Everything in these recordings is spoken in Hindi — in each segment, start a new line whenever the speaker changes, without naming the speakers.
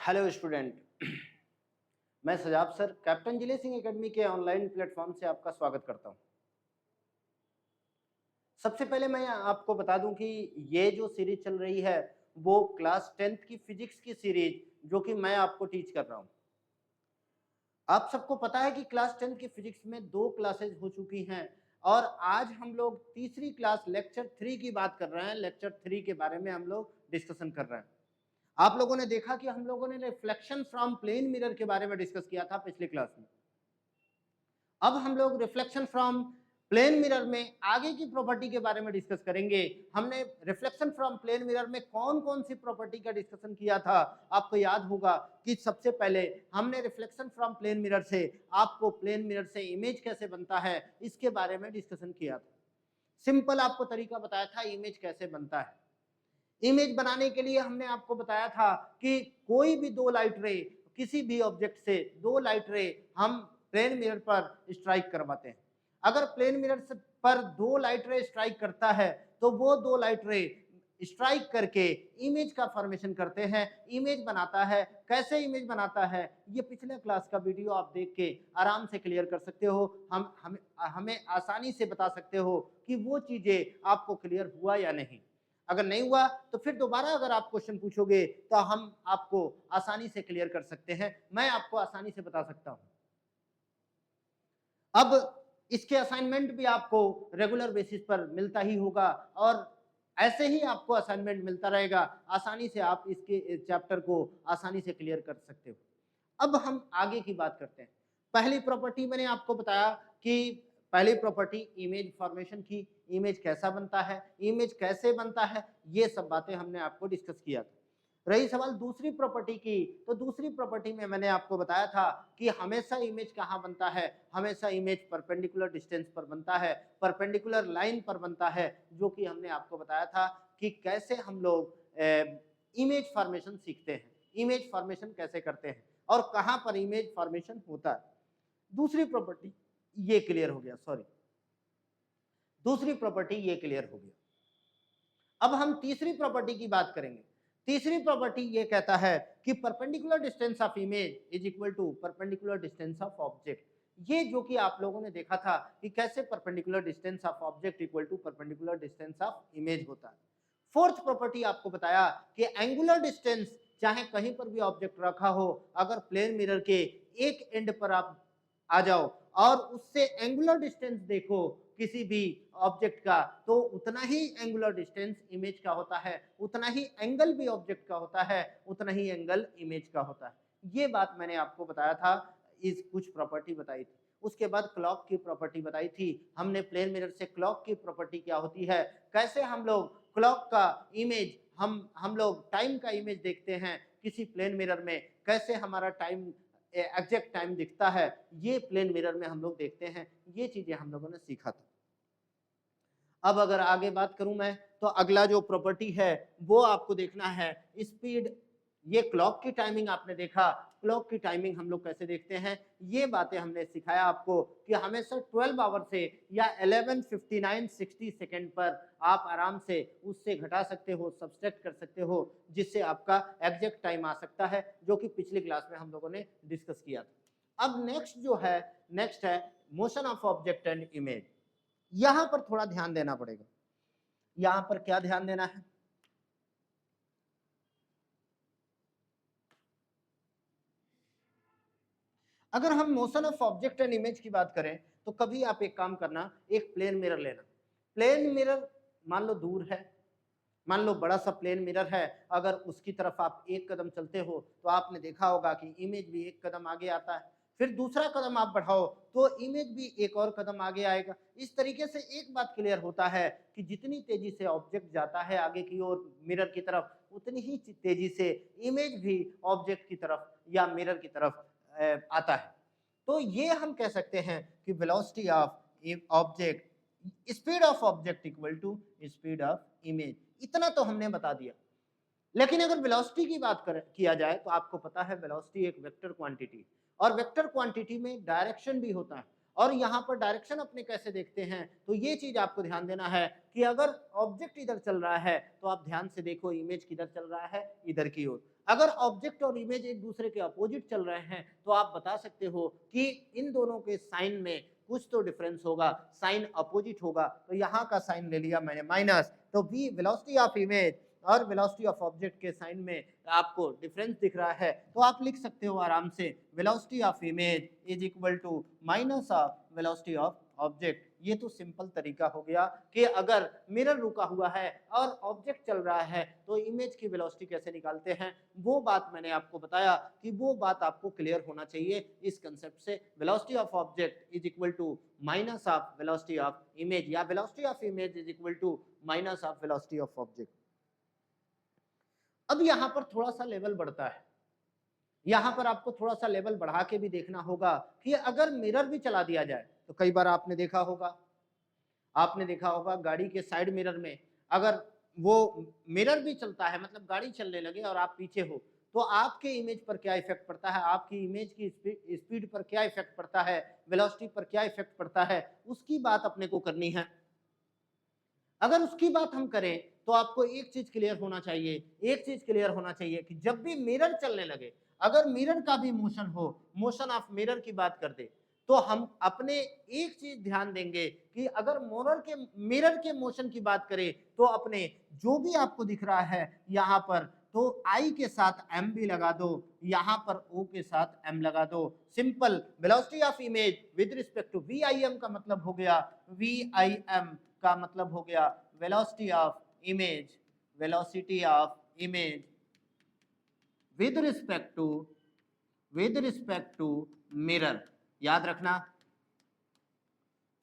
Hello student. मैं सजाब सर कैप्टन जिले सिंह एकेडमी के ऑनलाइन प्लेटफॉर्म से आपका स्वागत करता हूं। सबसे पहले मैं आपको बता दूं कि ये जो सीरीज चल रही है वो क्लास 10th की फिजिक्स की सीरीज जो कि मैं आपको टीच कर रहा हूं। आप सबको पता है कि क्लास 10th की फिजिक्स में 2 क्लासेज हो चुकी हैं और आज हम लोग तीसरी क्लास लेक्चर 3 की बात कर रहे हैं। लेक्चर 3 के बारे में हम लोग डिस्कशन कर रहे हैं। आप लोगों ने देखा कि हम लोगों ने रिफ्लेक्शन फ्रॉम प्लेन मिरर के बारे में डिस्कस किया था पिछली क्लास में। अब हम लोग रिफ्लेक्शन फ्रॉम प्लेन मिरर में आगे की प्रॉपर्टी के बारे में डिस्कस करेंगे। हमने रिफ्लेक्शन फ्रॉम प्लेन मिरर में कौन कौन सी प्रॉपर्टी का डिस्कशन किया था। आपको याद होगा कि सबसे पहले हमने रिफ्लेक्शन फ्रॉम प्लेन मिरर से आपको प्लेन मिरर से इमेज कैसे बनता है इसके बारे में डिस्कशन किया था। सिंपल आपको तरीका बताया था इमेज कैसे बनता है। इमेज बनाने के लिए हमने आपको बताया था कि कोई भी 2 लाइट रे किसी भी ऑब्जेक्ट से 2 लाइट रे हम प्लेन मिरर पर स्ट्राइक करवाते हैं। अगर प्लेन मिरर पर 2 लाइट रे स्ट्राइक करता है तो वो 2 लाइट रे स्ट्राइक करके इमेज का फॉर्मेशन करते हैं, इमेज बनाता है। कैसे इमेज बनाता है ये पिछले क्लास का वीडियो आप देख के आराम से क्लियर कर सकते हो। हमें आसानी से बता सकते हो कि वो चीजें आपको क्लियर हुआ या नहीं। अगर नहीं हुआ तो फिर दोबारा अगर आप क्वेश्चन पूछोगे तो हम आपको आसानी से क्लियर कर सकते हैं, मैं आपको आसानी से बता सकता हूं। अब इसके असाइनमेंट भी आपको रेगुलर बेसिस पर मिलता ही होगा और ऐसे ही आपको असाइनमेंट मिलता रहेगा। आसानी से आप इसके चैप्टर को आसानी से क्लियर कर सकते हो। अब हम आगे की बात करते हैं। पहली प्रॉपर्टी मैंने आपको बताया कि पहली प्रॉपर्टी इमेज फॉर्मेशन की, इमेज कैसा बनता है, इमेज कैसे बनता है, ये सब बातें हमने आपको डिस्कस किया था। रही सवाल दूसरी प्रॉपर्टी की, तो दूसरी प्रॉपर्टी में मैंने आपको बताया था कि हमेशा इमेज कहाँ बनता है, हमेशा इमेज परपेंडिकुलर डिस्टेंस पर बनता है, परपेंडिकुलर लाइन पर बनता है, जो कि हमने आपको बताया था कि कैसे हम लोग इमेज फॉर्मेशन सीखते हैं, इमेज फॉर्मेशन कैसे करते हैं और कहां पर इमेज फॉर्मेशन होता है। दूसरी प्रॉपर्टी ये क्लियर हो गया, सॉरी, दूसरी प्रॉपर्टी ये क्लियर हो गया। अब हम तीसरी प्रॉपर्टी की बात करेंगे। तीसरी प्रॉपर्टी ये कहता है कि perpendicular distance of image is equal to perpendicular distance of object. ये जो कि आप लोगों ने देखा था कि कैसे perpendicular distance of object equal to perpendicular distance of image होता है। फोर्थ प्रॉपर्टी आपको बताया कि एंगुलर डिस्टेंस चाहे कहीं पर भी ऑब्जेक्ट रखा हो, अगर प्लेन मिरर के एक एंड पर आप आ जाओ और उससे एंगुलर डिस्टेंस देखो किसी भी ऑब्जेक्ट का, तो उतना ही एंगुलर डिस्टेंस इमेज का होता है, उतना ही एंगल भी ऑब्जेक्ट का होता है, उतना ही एंगल इमेज का होता है। ये बात मैंने आपको बताया था, इस कुछ प्रॉपर्टी बताई थी। उसके बाद क्लॉक की प्रॉपर्टी बताई थी हमने। प्लेन मिरर से क्लॉक की प्रॉपर्टी क्या होती है, कैसे हम लोग क्लॉक का इमेज हम लोग टाइम का इमेज देखते हैं किसी प्लेन मिरर में, कैसे हमारा टाइम एग्जैक्ट टाइम दिखता है, ये प्लेन मिरर में हम लोग देखते हैं। ये चीजें हम लोगों ने सीखा था। अब अगर आगे बात करूं मैं, तो अगला जो प्रॉपर्टी है वो आपको देखना है स्पीड। ये क्लॉक की टाइमिंग आपने देखा, क्लॉक की टाइमिंग हम लोग कैसे देखते हैं, ये बातें हमने सिखाया आपको कि हमेशा 12 आवर से या 11:59:60 सेकेंड पर आप आराम से उससे घटा सकते हो, सब्सट्रैक्ट कर सकते हो, जिससे आपका एग्जैक्ट टाइम आ सकता है, जो कि पिछली क्लास में हम लोगों ने डिस्कस किया था। अब नेक्स्ट है motion of object and image. यहां पर थोड़ा ध्यान देना पड़ेगा। यहां पर क्या ध्यान देना है, अगर हम motion of object and image की बात करें तो कभी आप एक काम करना, एक प्लेन मिरर लेना। प्लेन मिरर मान लो दूर है, मान लो बड़ा सा प्लेन मिरर है, अगर उसकी तरफ आप एक कदम चलते हो तो आपने देखा होगा कि इमेज भी एक कदम आगे आता है, फिर दूसरा कदम आप बढ़ाओ तो इमेज भी एक और कदम आगे आएगा। इस तरीके से एक बात क्लियर होता है कि जितनी तेजी से ऑब्जेक्ट जाता है आगे की ओर मिरर की तरफ, उतनी ही तेजी से इमेज भी ऑब्जेक्ट की तरफ या मिरर की तरफ आता है। तो ये हम कह सकते हैं कि velocity of object, speed of object equal to speed of image. इतना तो हमने बता दिया। लेकिन अगर वेलोसिटी की बात किया जाए तो आपको पता है वेलोसिटी एक वेक्टर क्वांटिटी, और वेक्टर क्वांटिटी में डायरेक्शन भी होता है। और यहाँ पर डायरेक्शन अपने कैसे देखते हैं, तो ये चीज आपको ध्यान देना है कि अगर ऑब्जेक्ट इधर चल रहा है तो आप ध्यान से देखो इमेज किधर चल रहा है, इधर की ओर। अगर ऑब्जेक्ट और इमेज एक दूसरे के अपोजिट चल रहे हैं तो आप बता सकते हो कि इन दोनों के साइन में कुछ तो डिफरेंस होगा, साइन अपोजिट होगा। तो यहाँ का साइन ले लिया मैंने माइनस, तो v वेलोसिटी ऑफ इमेज और वेलोसिटी ऑफ ऑब्जेक्ट के साइन में आपको डिफरेंस दिख रहा है, तो आप लिख सकते हो आराम से velocity of image is equal to minus of velocity of object. ये तो सिंपल तरीका हो गया कि अगर मिरर रुका हुआ है और ऑब्जेक्ट चल रहा है तो इमेज की वेलोसिटी कैसे निकालते हैं, वो बात मैंने आपको बताया कि वो बात आपको क्लियर होना चाहिए इस कंसेप्ट से। Velocity of object is equal to minus of velocity of image, या velocity of image is equal to minus of velocity of object. अब यहां पर थोड़ा सा लेवल बढ़ता है, यहां पर आपको थोड़ा सा लेवल बढ़ा के भी देखना होगा कि अगर मिरर भी चला दिया जाए, तो कई बार आपने देखा होगा गाड़ी के साइड मिरर में अगर वो मिरर भी चलता है, मतलब गाड़ी चलने लगे और आप पीछे हो, तो आपके इमेज पर क्या इफेक्ट पड़ता है, आपकी इमेज की स्पीड पर क्या इफेक्ट पड़ता है, वेलोसिटी पर क्या इफेक्ट पड़ता है, उसकी बात अपने को करनी है। अगर उसकी बात हम करें तो आपको एक चीज क्लियर होना चाहिए कि जब भी मिरर चलने लगे, अगर मिरर का भी मोशन हो, मोशन ऑफ मिरर की बात कर दे, तो हम अपने एक चीज ध्यान देंगे कि अगर मिरर के मोशन की बात करें तो अपने जो भी आपको दिख रहा है यहाँ पर, तो आई के साथ एम भी लगा दो, यहाँ पर ओ के साथ एम लगा दो। Simple velocity of image with respect to V I M का मतलब हो गया, वी आई एम का मतलब हो गया velocity of image with respect to mirror. याद रखना,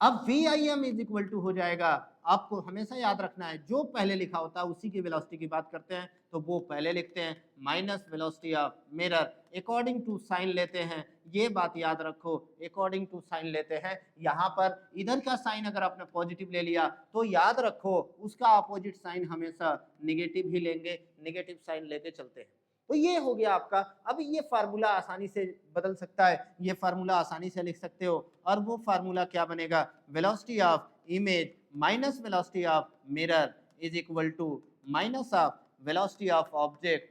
अब VIM इज इक्वल टू हो जाएगा, आपको हमेशा याद रखना है जो पहले लिखा होता है उसी की वेलोसिटी की बात करते हैं तो वो पहले लिखते हैं, minus velocity of mirror according to sign लेते हैं। ये बात याद रखो, अकॉर्डिंग टू साइन लेते हैं। यहाँ पर इधर का साइन अगर आपने पॉजिटिव ले लिया तो याद रखो उसका अपोजिट साइन हमेशा निगेटिव ही लेंगे, निगेटिव साइन लेके चलते हैं। तो ये हो गया आपका। अब ये फार्मूला आसानी से बदल सकता है, ये फार्मूला आसानी से लिख सकते हो, और वो फार्मूला क्या बनेगा, velocity of image minus velocity of mirror is equal to minus of velocity of object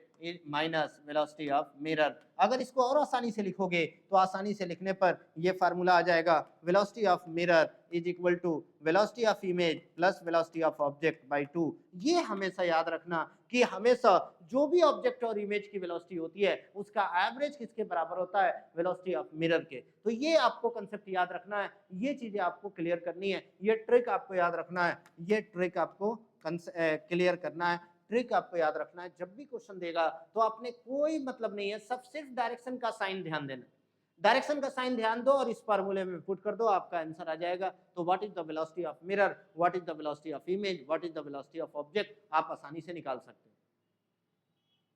minus velocity of mirror. अगर इसको और आसानी से लिखोगे तो आसानी से लिखने पर ये फार्मूला आ जाएगा, velocity of mirror is equal to velocity of image plus velocity of object by 2। ये हमेशा याद रखना कि हमेशा जो भी ऑब्जेक्ट और इमेज की वेलोसिटी होती है उसका एवरेज किसके बराबर होता है, वेलोसिटी ऑफ मिरर के। तो ये आपको कंसेप्ट याद रखना है, ये चीजें आपको क्लियर करनी है, ये ट्रिक आपको याद रखना है, ये ट्रिक आपको क्लियर करना है, ट्रिक आपको याद रखना है। जब भी क्वेश्चन देगा तो आपने कोई मतलब नहीं है, सब सिर्फ डायरेक्शन का साइन ध्यान देना, डायरेक्शन का साइन ध्यान दो और इस फार्मूले में पुट कर दो, आपका आंसर आ जाएगा। तो what is the velocity of mirror, what is the velocity of image, what is the velocity of object, आप आसानी से निकाल सकते हो।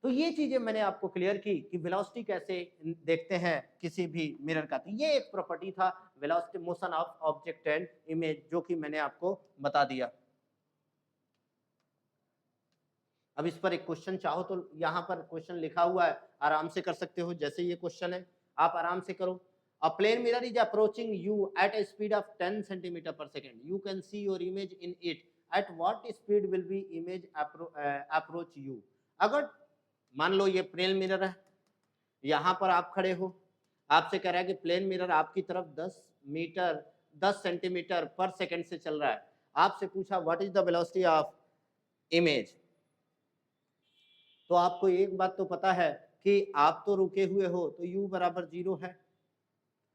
तो ये चीजें मैंने आपको क्लियर की कि वेलोसिटी कैसे देखते हैं किसी भी मिरर का। तो ये एक प्रॉपर्टी था velocity motion of object and image, जो कि मैंने आपको बता दिया। अब इस पर एक क्वेश्चन चाहो तो यहाँ पर क्वेश्चन लिखा हुआ है, आराम से कर सकते हो, जैसे ये क्वेश्चन है आप आराम से करो। A plane mirror is approaching you at a speed of 10 centimeter per second. You can see your image in it. At what speed will be image approach you? अगर मान लो ये प्लेन मिरर है, यहाँ पर आप खड़े हो, आपसे कह रहा है कि प्लेन मिरर आपकी तरफ 10 सेंटीमीटर पर सेकंड से चल रहा है। आपसे पूछा what is the velocity of image, तो आपको एक बात तो पता है कि आप तो रुके हुए हो तो u बराबर 0 है,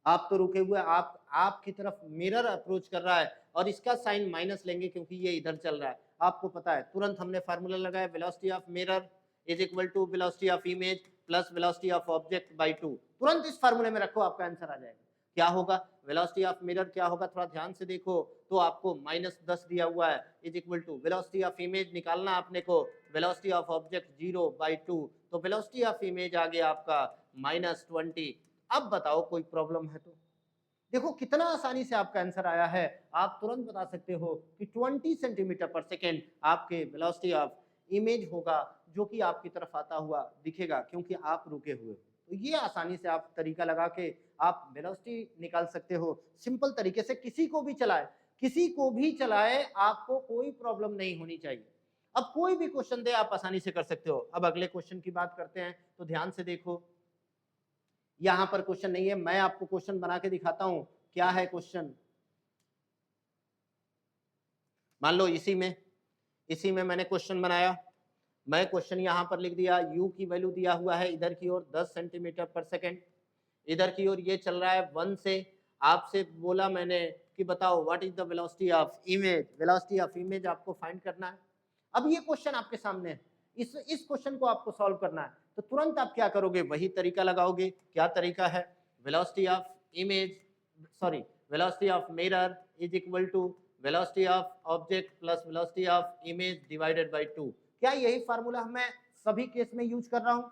आप तो रुके हुए, आपकी तरफ मिरर अप्रोच कर रहा है और इसका साइन माइनस लेंगे क्योंकि ये इधर चल रहा है। आपको पता है, तुरंत हमने फार्मूला लगाया, velocity of mirror is equal to velocity of image plus velocity of object by 2। तुरंत इस फार्मूले में रखो, आपका आंसर आ जाएगा। क्या होगा, वेलोसिटी ऑफ मिरर क्या होगा, थोड़ा ध्यान से देखो, तो आपको -10 दिया हुआ है is equal to velocity of image निकालना आपने को, वेलोसिटी ऑफ ऑब्जेक्ट 0/2, तो वेलोसिटी ऑफ इमेज आ गया आपका -20। अब बताओ कोई प्रॉब्लम है तो देखो कितना आसानी से आपका आंसर आया है। आप तुरंत बता सकते हो कि 20 सेंटीमीटर पर सेकेंड आपके वेलोसिटी ऑफ इमेज होगा, जो कि आपकी तरफ आता हुआ दिखेगा क्योंकि आप रुके हुए हो। तो ये आसानी से आप तरीका लगा के आप वेलोसिटी निकाल सकते हो सिंपल तरीके से। किसी को भी चलाए आपको कोई प्रॉब्लम नहीं होनी चाहिए। अब कोई भी क्वेश्चन दे आप आसानी से कर सकते हो। अब अगले क्वेश्चन की बात करते हैं, तो ध्यान से देखो, यहां पर क्वेश्चन नहीं है, मैं आपको क्वेश्चन बना के दिखाता हूं। क्या है क्वेश्चन? मान लो इसी में मैंने क्वेश्चन बनाया, मैं क्वेश्चन यहां पर लिख दिया, u की वैल्यू दिया हुआ है इधर की ओर 10 सेंटीमीटर पर सेकेंड, इधर की ओर ये चल रहा है 1 से। आपसे बोला मैंने कि बताओ what is the velocity of image, velocity of image आपको फाइंड करना है। अब ये क्वेश्चन आपके सामने है, इस क्वेश्चन को आपको सॉल्व करना है, तो तुरंत आप क्या करोगे? वही तरीका लगाओगे। क्या तरीका है? Velocity of image, sorry, velocity of mirror is equal to velocity of object plus velocity of image divided by 2। क्या यही फार्मूला मैं सभी केस में यूज कर रहा हूं?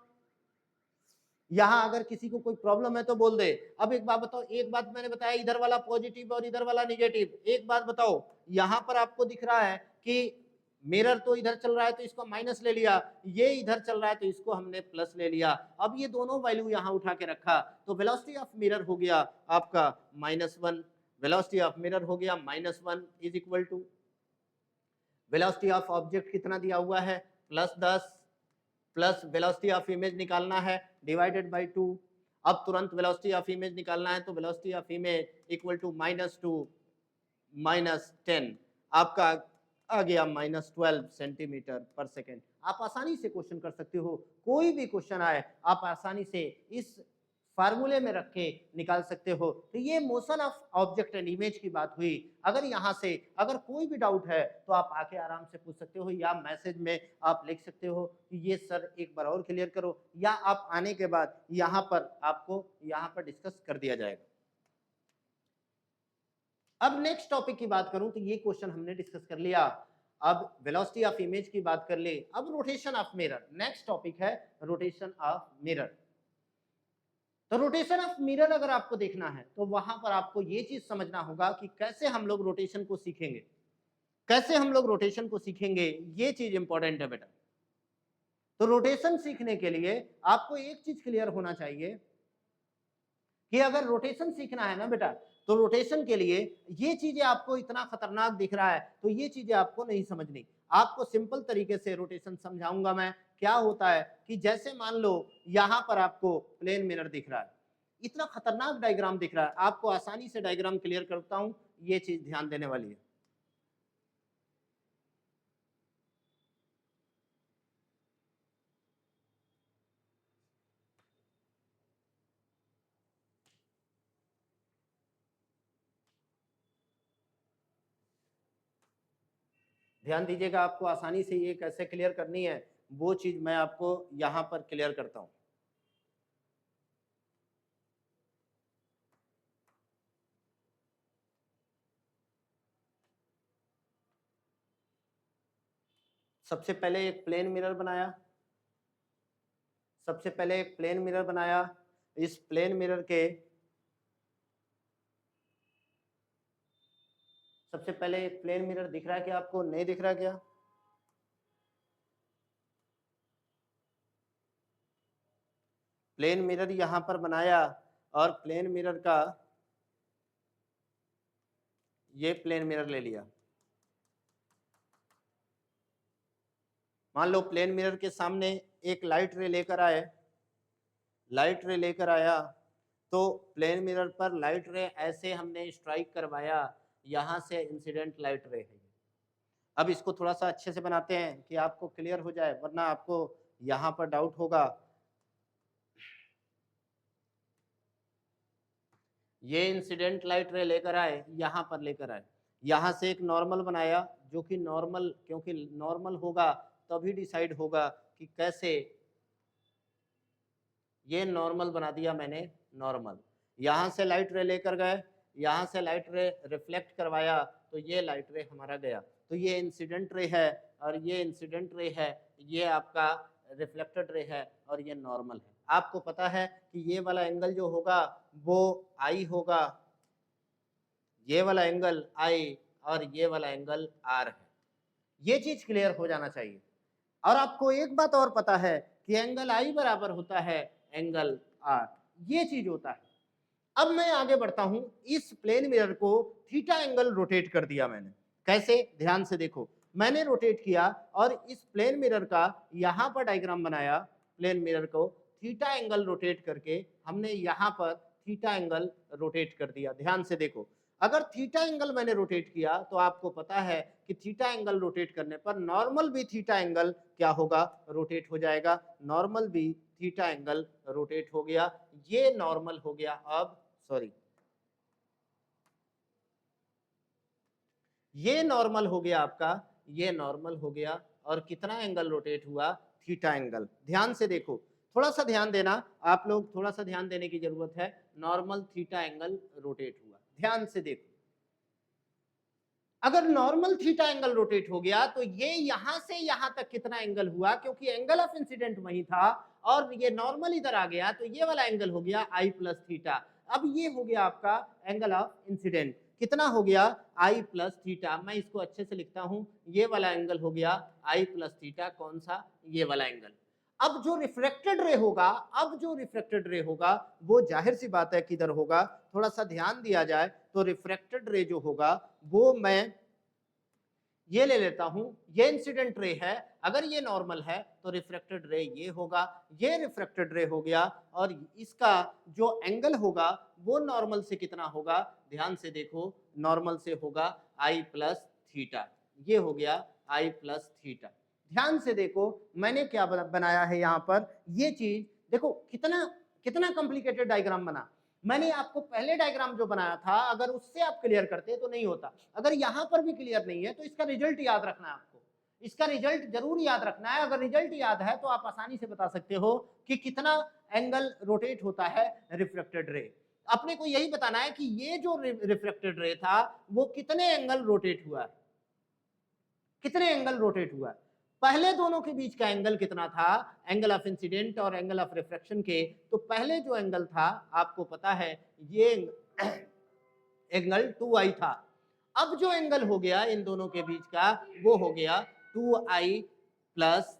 यहां अगर किसी को कोई प्रॉब्लम है तो बोल दे। अब एक बात बताओ, एक बात मैंने बताया इधर वाला पॉजिटिव और इधर वाला निगेटिव, एक बात बताओ, यहां पर आपको दिख रहा है कि मिरर तो इधर चल रहा है तो इसको माइनस ले लिया, ये इधर चल रहा है तो इसको हमने प्लस ले लिया। अब ये दोनों वैल्यू यहां उठा के रखा, तो वेलोसिटी ऑफ मिरर हो गया आपका -1, वेलोसिटी ऑफ मिरर हो गया -1 is equal to velocity of object कितना दिया हुआ है +10 प्लस वेलोसिटी ऑफ इमेज निकालना है डिवाइडेड बाय 2। अब तुरंत वेलोसिटी ऑफ इमेज निकालना है, तो velocity of image equal to -2 -10, आपका आ गया -12 सेंटीमीटर पर सेकेंड। आप आसानी से क्वेश्चन कर सकते हो, कोई भी क्वेश्चन आए आप आसानी से इस फार्मूले में रख के निकाल सकते हो। तो ये motion of object and image की बात हुई। अगर यहाँ से अगर कोई भी डाउट है तो आप आके आराम से पूछ सकते हो, या मैसेज में आप लिख सकते हो कि ये सर एक बार और क्लियर करो, या आप आने के बाद यहाँ पर आपको यहाँ पर डिस्कस कर दिया जाएगा। अब नेक्स्ट टॉपिक की बात करूं तो ये क्वेश्चन हमने डिस्कस कर लिया। अब वेलोसिटी ऑफ इमेज की बात कर ले। अब rotation of mirror, next topic है रोटेशन ऑफ मिरर। तो रोटेशन ऑफ मिरर अगर आपको देखना है तो वहां पर आपको ये चीज समझना होगा कि कैसे हम लोग रोटेशन को सीखेंगे, कैसे हम लोग रोटेशन को सीखेंगे, ये चीज इंपॉर्टेंट है बेटा। तो रोटेशन सीखने के लिए आपको एक चीज क्लियर होना चाहिए कि अगर रोटेशन सीखना है ना बेटा, तो रोटेशन के लिए ये चीजें आपको इतना खतरनाक दिख रहा है तो ये चीजें आपको नहीं समझनी। आपको सिंपल तरीके से रोटेशन समझाऊंगा मैं। क्या होता है कि जैसे मान लो यहां पर आपको प्लेन मिरर दिख रहा है, इतना खतरनाक डायग्राम दिख रहा है, आपको आसानी से डायग्राम क्लियर करता हूं, ये चीज ध्यान देने वाली है। ध्यान दीजिएगा, आपको आसानी से ये कैसे क्लियर करनी है वो चीज मैं आपको यहां पर क्लियर करता हूं। सबसे पहले एक प्लेन मिरर बनाया, सबसे पहले एक प्लेन मिरर बनाया। इस प्लेन मिरर के सबसे पहले एक प्लेन मिरर दिख रहा है क्या आपको? नहीं दिख रहा क्या? प्लेन मिरर यहां पर बनाया और प्लेन मिरर का ये प्लेन मिरर ले लिया। मान लो प्लेन मिरर के सामने एक लाइट रे लेकर आए, लाइट रे लेकर आया, तो प्लेन मिरर पर लाइट रे ऐसे हमने स्ट्राइक करवाया, यहां से इंसिडेंट लाइट रे है। अब इसको थोड़ा सा अच्छे से बनाते हैं कि आपको क्लियर हो जाए, वरना आपको यहां पर डाउट होगा। ये इंसिडेंट लाइट रे लेकर आए, यहां पर लेकर आए, यहां से एक नॉर्मल बनाया, जो कि नॉर्मल, क्योंकि नॉर्मल होगा तभी डिसाइड होगा कि कैसे, ये नॉर्मल बना दिया मैंने, नॉर्मल। यहां से लाइट रे लेकर गए, यहां से लाइट रे रिफ्लेक्ट करवाया, तो ये लाइट रे हमारा गया। तो ये इंसिडेंट रे है और ये इंसिडेंट रे है, ये आपका रिफ्लेक्टेड रे है और ये नॉर्मल है। आपको पता है कि ये वाला एंगल जो होगा वो आई होगा, ये वाला एंगल आई और ये वाला एंगल आर है। ये चीज क्लियर हो जाना चाहिए। और आपको एक बात और पता है कि एंगल आई बराबर होता है एंगल आर, ये चीज होता है। अब मैं आगे बढ़ता हूं, इस प्लेन मिरर को थीटा एंगल रोटेट कर दिया मैंने। कैसे? ध्यान से देखो, मैंने रोटेट किया और इस प्लेन मिरर का यहाँ पर डायग्राम बनाया, प्लेन मिरर को थीटा एंगल रोटेट करके हमने यहाँ पर थीटा एंगल रोटेट कर दिया। ध्यान से देखो, अगर थीटा एंगल मैंने रोटेट किया तो आपको पता है कि थीटा एंगल रोटेट करने पर नॉर्मल भी थीटा एंगल क्या होगा, रोटेट हो जाएगा। नॉर्मल भी थीटा एंगल रोटेट हो गया, ये नॉर्मल हो गया। अब सॉरी, ये नॉर्मल हो गया आपका, ये नॉर्मल हो गया और कितना एंगल रोटेट हुआ, थीटा एंगल। ध्यान से देखो, थोड़ा सा ध्यान देना, आप लोग थोड़ा सा ध्यान देने की जरूरत है। नॉर्मल थीटा एंगल रोटेट हुआ, ध्यान से देखो। अगर नॉर्मल थीटा एंगल रोटेट हो गया तो ये यहां से यहां तक कितना एंगल हुआ, क्योंकि एंगल ऑफ इंसिडेंट वही था और ये नॉर्मल इधर आ गया तो ये वाला एंगल हो गया आई प्लस थीटा। अब ये हो गया आपका एंगल ऑफ इंसिडेंट, कितना हो गया, आई प्लस थीटा। मैं इसको अच्छे से लिखता हूं, ये वाला एंगल हो गया आई प्लस थीटा। कौन सा, ये वाला एंगल। अब जो रिफ्लेक्टेड रे होगा, अब जो रिफ्लेक्टेड रे होगा वो जाहिर सी बात है किधर होगा, थोड़ा सा ध्यान दिया जाए तो रिफ्लेक्टेड रे जो होगा वो मैं ये ले लेता हूं, ये इंसिडेंट रे है, अगर ये नॉर्मल है तो रिफ्लेक्टेड रे ये होगा, ये रिफ्लेक्टेड रे हो गया और इसका जो एंगल होगा वो नॉर्मल से कितना होगा, ध्यान से देखो, नॉर्मल से होगा आई प्लस थीटा। ये हो गया आई प्लस थीटा। ध्यान से देखो मैंने क्या बनाया है यहाँ पर, ये चीज देखो कितना कितना कॉम्प्लिकेटेड डायग्राम बना। मैंने आपको पहले डायग्राम जो बनाया था अगर उससे आप क्लियर करते तो नहीं होता। अगर यहां पर भी क्लियर नहीं है तो इसका रिजल्ट याद रखना है आपको, इसका रिजल्ट जरूर याद रखना है। अगर रिजल्ट याद है तो आप आसानी से बता सकते हो कि कितना एंगल रोटेट होता है रिफ्लेक्टेड रे। अपने को यही बताना है कि ये जो रिफ्लेक्टेड रे था वो कितने एंगल रोटेट हुआ है, कितने एंगल रोटेट हुआ है। पहले दोनों के बीच का एंगल कितना था, एंगल ऑफ इंसिडेंट और एंगल ऑफ रिफ्रैक्शन के, तो पहले जो एंगल था आपको पता है ये एंगल 2i था। अब जो एंगल हो गया इन दोनों के बीच का वो हो गया 2i plus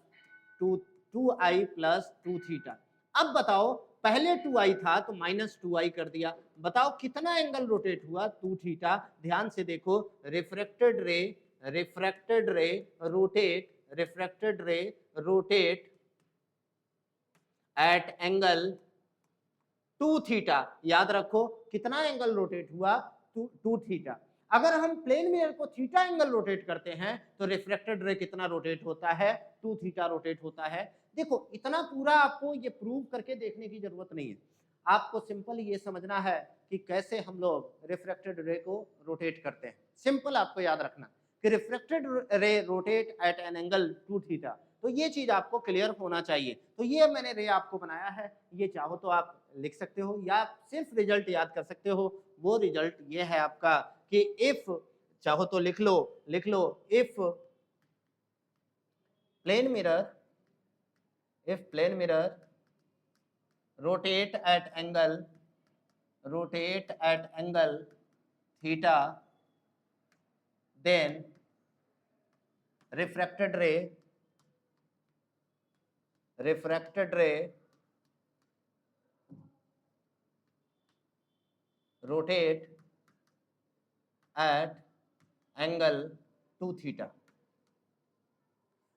2i plus 2 theta. अब बताओ पहले 2i था तो माइनस 2i कर दिया, बताओ कितना एंगल रोटेट हुआ, 2 थीटा। ध्यान से देखो, रिफ्रैक्टेड रे रोटेट एट एंगल 2 थीटा। याद रखो कितना एंगल रोटेट हुआ, 2 थीटा। अगर हम प्लेन मिरर को थीटा एंगल रोटेट करते हैं तो रिफ्लेक्टेड रे कितना रोटेट होता है, 2 थीटा रोटेट होता है। देखो इतना पूरा आपको ये प्रूव करके देखने की जरूरत नहीं है, आपको सिंपल ये समझना है कि कैसे हम लोग रिफ्लेक्टेड रे को रोटेट करते हैं। सिंपल आपको याद रखना कि reflected ray rotate eight an angle 2 theta, तो ये चीज आपको क्लियर होना चाहिए। तो ये मैंने रे आपको बनाया है, ये चाहो तो आप लिख सकते हो या सिर्फ रिजल्ट याद कर सकते हो। वो रिजल्ट ये है आपका कि इफ, चाहो तो लिख लो if plane mirror rotate at angle theta, then refracted ray rotate at angle 2 theta.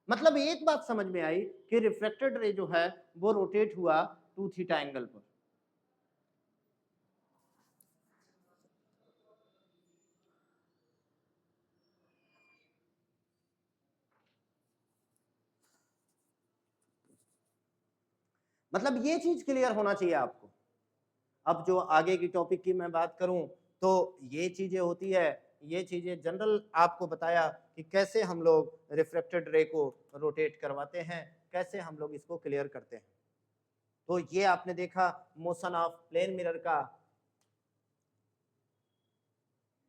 मतलब एक बात समझ में आई कि रिफ्लेक्टेड रे जो है वो रोटेट हुआ 2 थीटा एंगल पर। मतलब ये चीज क्लियर होना चाहिए आपको। अब जो आगे की टॉपिक की मैं बात करूं तो ये चीजें होती है, ये चीजें जनरल आपको बताया कि कैसे हम लोग रिफ्लेक्टेड रे को रोटेट करवाते हैं, कैसे हम लोग इसको क्लियर करते हैं। तो ये आपने देखा मोशन ऑफ प्लेन मिरर का,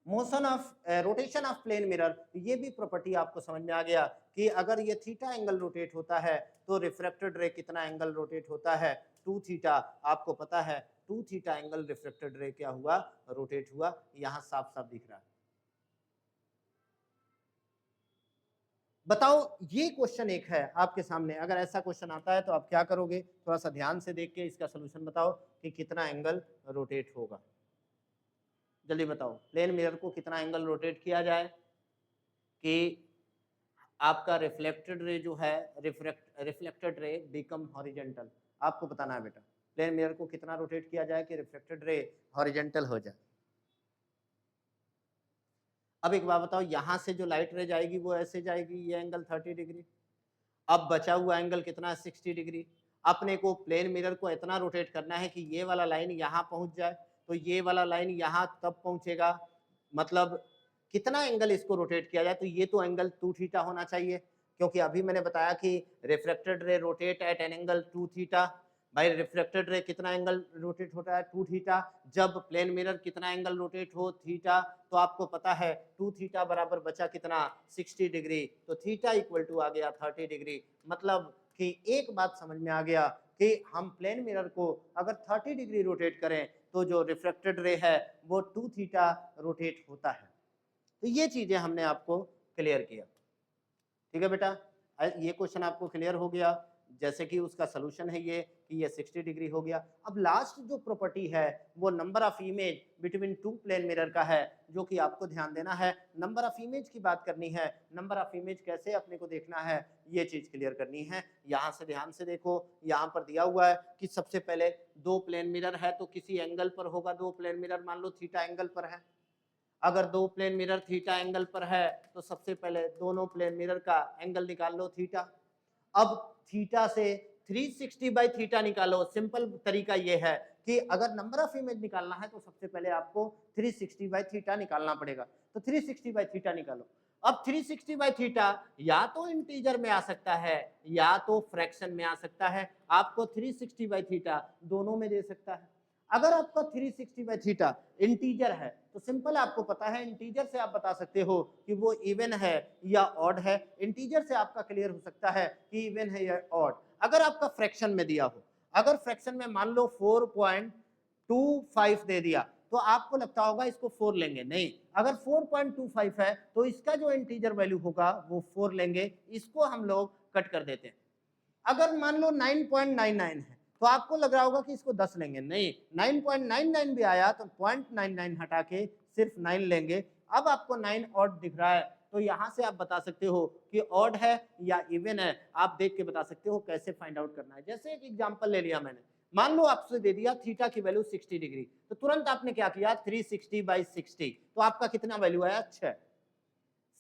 motion of rotation of plane mirror, ये भी प्रॉपर्टी आपको समझ में आ गया कि अगर ये थीटा एंगल रोटेट होता है तो रिफ्लेक्टेड रे कितना एंगल रोटेट होता है, 2 थीटा। आपको पता है 2 थीटा एंगल रिफ्लेक्टेड रे क्या हुआ, रोटेट हुआ। यहां साफ साफ दिख रहा है। बताओ ये क्वेश्चन एक है आपके सामने, अगर ऐसा क्वेश्चन आता है तो आप क्या करोगे, थोड़ा सा ध्यान से देख के इसका सोल्यूशन बताओ कि कितना एंगल रोटेट होगा। जल्दी बताओ प्लेन मिरर को कितना एंगल रोटेट किया जाए कि आपका रिफ्लेक्टेड रे जो है, रिफ्लेक्टेड रे बिकम हॉरिजेंटल। आपको बताना है बेटा प्लेन मिरर को कितना रोटेट किया जाए कि रिफ्लेक्टेड रे हॉरिजेंटल हो जाए। अब एक बात बताओ, यहां से जो लाइट रे जाएगी वो ऐसे जाएगी, ये एंगल 30 डिग्री। अब बचा हुआ एंगल कितना है, 60 डिग्री। अपने को प्लेन मिरर को इतना रोटेट करना है कि ये वाला लाइन यहाँ पहुंच जाए, तो ये वाला लाइन यहाँ तब पहुंचेगा। मतलब कितना एंगल इसको रोटेट किया जाए, तो ये तो एंगल 2 थीटा होना चाहिए, क्योंकि अभी मैंने बताया कि reflected ray rotate eight an angle 2 theta. भाई रिफ्लेक्टेड रे कितना एंगल रोटेट होता है, 2 थीटा। जब प्लेन मिरर कितना एंगल रोटेट हो, थीटा, तो आपको पता है 2 थीटा बराबर बचा कितना, 60 डिग्री। तो थीटा इक्वल टू आ गया 30 डिग्री। मतलब कि एक बात समझ में आ गया कि हम प्लेन मिरर को अगर 30 डिग्री रोटेट करें तो जो रिफ्लेक्टेड रे है वो 2 थीटा रोटेट होता है। तो ये चीजें हमने आपको क्लियर किया। ठीक है बेटा, ये क्वेश्चन आपको क्लियर हो गया। जैसे कि उसका सोल्यूशन है ये कि ये 60 डिग्री हो गया। अब लास्ट जो प्रॉपर्टी है वो number of image between two plane mirror का है, जो कि आपको ध्यान देना है। नंबर ऑफ इमेज की बात करनी है, नंबर ऑफ इमेज कैसे अपने को देखना है, ये चीज क्लियर करनी है। यहाँ से ध्यान से देखो, यहाँ पर दिया हुआ है कि सबसे पहले दो प्लेन मिरर है तो किसी एंगल पर होगा। दो प्लेन मिरर मान लो थीटा एंगल पर है। अगर दो प्लेन मिरर थीटा एंगल पर है तो सबसे पहले दोनों प्लेन मिरर का एंगल निकाल लो थीटा। अब थीटा से 360 बाई थीटा निकालो। सिंपल तरीका ये है कि अगर नंबर ऑफ इमेज निकालना है तो सबसे पहले आपको 360 बाई थीटा निकालना पड़ेगा। तो 360 बाई थीटा निकालो। अब 360 बाई थीटा या तो इंटीजर में आ सकता है या तो फ्रैक्शन में आ सकता है। आपको 360 बाई थीटा दोनों में दे सकता है। अगर आपका 360 बाई थीटा इंटीजर है तो सिंपल आपको पता है, इंटीजर से आप बता सकते हो कि वो इवन है या ऑड है। इंटीजर से आपका क्लियर हो सकता है कि इवन है या ऑड। अगर आपका फ्रैक्शन में दिया हो, अगर फ्रैक्शन में मान लो 4.25 दे दिया तो आपको लगता होगा इसको 4 लेंगे, नहीं। अगर 4.25 है तो इसका जो इंटीजर वैल्यू होगा वो 4 लेंगे, इसको हम लोग कट कर देते हैं। अगर मान लो 9.99 है तो आपको लग रहा होगा कि इसको 10 लेंगे, नहीं। 9.99 भी आया तो 0.99 हटा के सिर्फ 9 लेंगे। अब आपको 9 ऑड दिख रहा है तो यहां से आप बता सकते हो कि ऑड है या इवन है। आप देख के बता सकते हो कैसे फाइंड आउट करना है। जैसे एक एग्जांपल ले लिया मैंने, मान लो आपसे दे दिया थीटा की वैल्यू 60 डिग्री, तो तुरंत आपने क्या किया, 360 बाई 60, तो आपका कितना वैल्यू आया, 6।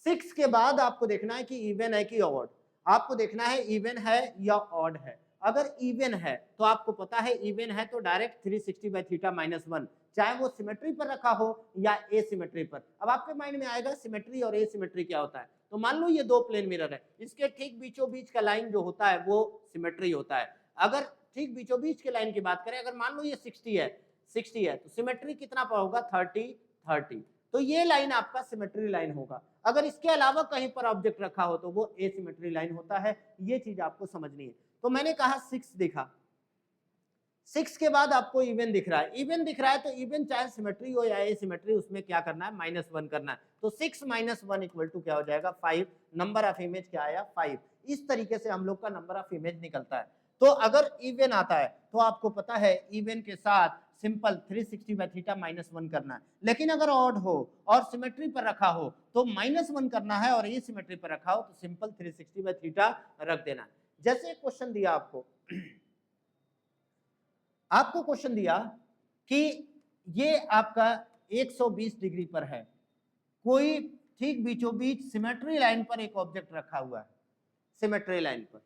6 के बाद आपको देखना है कि इवन है कि ऑड। आपको देखना है इवन है या ऑड है। अगर इवन है तो आपको पता है इवन है तो डायरेक्ट 360 बाई थीटा माइनस 1, चाहे वो सिमेट्री पर रखा हो या ए सिमेट्री पर। अब आपके माइंड में आएगा सिमेट्री और ए सिमेट्री क्या होता है। तो मान लो ये दो प्लेन मिरर है, इसके ठीक बीचों बीच का लाइन जो होता है वो सिमेट्री होता है। अगर ठीक बीचों बीच के लाइन की बात करें, अगर मान लो ये 60 है तो सिमेट्री कितना पर होगा, 30। तो ये लाइन आपका सिमेट्री लाइन होगा। अगर इसके अलावा कहीं पर ऑब्जेक्ट रखा हो तो वो एसिमेट्री लाइन होता है। ये चीज आपको समझनी है। तो मैंने कहा 6 दिखा, 6 के बाद आपको इवन दिख रहा है। इवन दिख रहा है तो इवन चाहे सिमेट्री हो या एसिमेट्री, उसमें क्या करना है, -1 करना है। तो 6 - 1 इक्वल टू क्या हो जाएगा, 5। नंबर ऑफ इमेज क्या आया, 5। इस तरीके से हम लोग का नंबर ऑफ इमेज निकलता है। तो अगर इवन आता है तो आपको पता है इवन के साथ सिंपल 360 बाई थीटा -1 करना है। लेकिन अगर ऑड हो और सिमेट्री पर रखा हो तो -1 करना है, और ये सिमेट्री पर रखा हो तो सिंपल 360 बाई थीटा रख देना है। जैसे क्वेश्चन दिया आपको क्वेश्चन दिया कि ये आपका 120 डिग्री पर है, कोई ठीक बीचों बीच सिमेट्री लाइन पर एक ऑब्जेक्ट रखा हुआ है, सिमेट्री लाइन पर।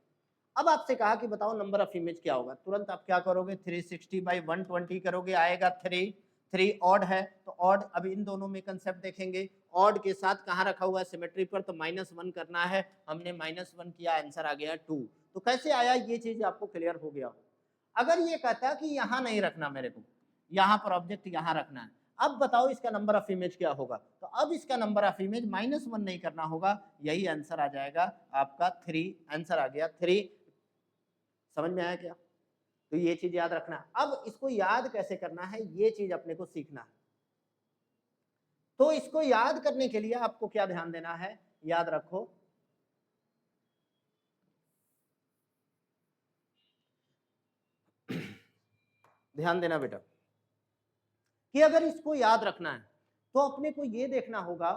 अब आपसे कहा कि बताओ नंबर ऑफ इमेज क्या होगा। तुरंत आप क्या करोगे, 360 बाई 120 करोगे, आएगा 3। 3 ऑड है तो ऑड, अब इन दोनों में कंसेप्ट देखेंगे। ऑड के साथ कहाँ रखा हुआ है, सिमेट्री पर, तो -1 करना है। हमने -1 किया, आंसर आ गया 2। तो कैसे आया, ये चीज आपको क्लियर हो गया। अगर ये कहता कि यहाँ नहीं रखना, मेरे को यहाँ पर ऑब्जेक्ट यहाँ रखना है, अब बताओ इसका नंबर ऑफ इमेज क्या होगा। तो अब इसका नंबर ऑफ इमेज -1 नहीं करना होगा, यही आंसर आ जाएगा आपका 3। आंसर आ गया 3। समझ में आया क्या। तो ये चीज याद रखना। अब इसको याद कैसे करना है, ये चीज अपने को सीखना है। तो इसको याद करने के लिए आपको क्या ध्यान देना है, याद रखो, ध्यान देना बेटा, कि अगर इसको याद रखना है तो अपने को ये देखना होगा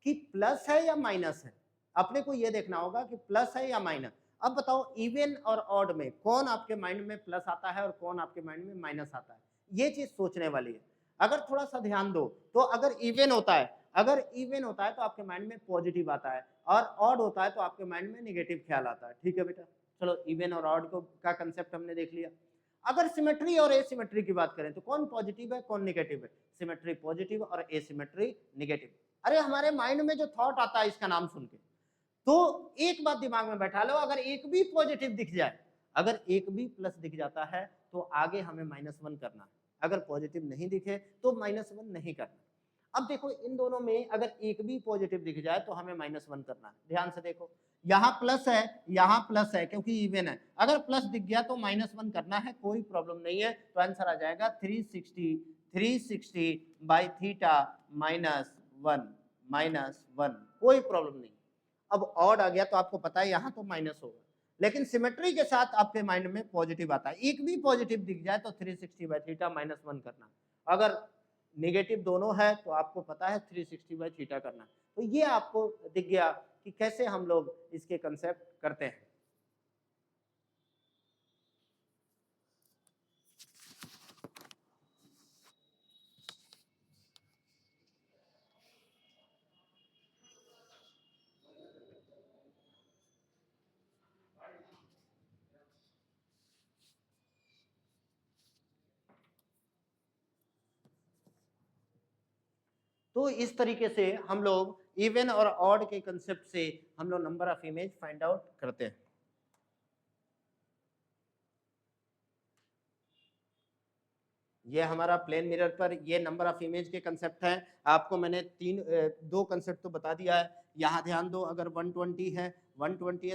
कि प्लस है या माइनस है। अपने को ये देखना होगा कि प्लस है या माइनस। अब बताओ इवन और ऑड में कौन आपके माइंड में प्लस आता है और कौन आपके माइंड में माइनस आता है, ये चीज सोचने वाली है। अगर थोड़ा सा ध्यान दो तो अगर इवन होता है, तो आपके माइंड में पॉजिटिव आता है, और ऑड होता है तो आपके माइंड में नेगेटिव ख्याल आता है। ठीक है बेटा, चलो इवन और ऑड को का कंसेप्ट हमने देख लिया। अगर सिमेट्री और एसिमेट्री की बात करें तो कौन पॉजिटिव है कौन नेगेटिव है? सिमेट्री पॉजिटिव और एसिमेट्री नेगेटिव। अरे हमारे माइंड में जो थॉट आता है इसका नाम सुन के, तो एक बात दिमाग में बैठा लो, अगर एक भी पॉजिटिव दिख जाए, अगर एक भी प्लस दिख जाता है तो आगे हमें -1 करना है, अगर पॉजिटिव नहीं दिखे तो -1 नहीं करना। अब देखो इन दोनों में अगर एक भी पॉजिटिव दिख जाए तो हमें -1 करना है। ध्यान से देखो, यहाँ प्लस है क्योंकि इवन है, अगर प्लस दिख गया तो -1 करना है, कोई प्रॉब्लम नहीं है। तो आंसर आ जाएगा 360 बाई थीटा -1, कोई प्रॉब्लम नहीं। अब ऑड आ गया तो आपको पता है यहाँ तो माइनस होगा, लेकिन सिमेट्री के साथ आपके माइंड में पॉजिटिव आता है, एक भी पॉजिटिव दिख जाए तो 360 बाई थीटा -1 करना। अगर नेगेटिव दोनों है तो आपको पता है 360 बाई थीटा करना। तो ये आपको दिख गया कि कैसे हम लोग इसके कंसेप्ट करते हैं। तो इस तरीके से हम लोग इवन और ऑड के कंसेप्ट से हम लोग number of image find out करते हैं। ये हमारा प्लेन मिरर पर ये नंबर ऑफ इमेज के कंसेप्ट है। आपको मैंने दो कंसेप्ट तो बता दिया है। यहाँ ध्यान दो, अगर 120 है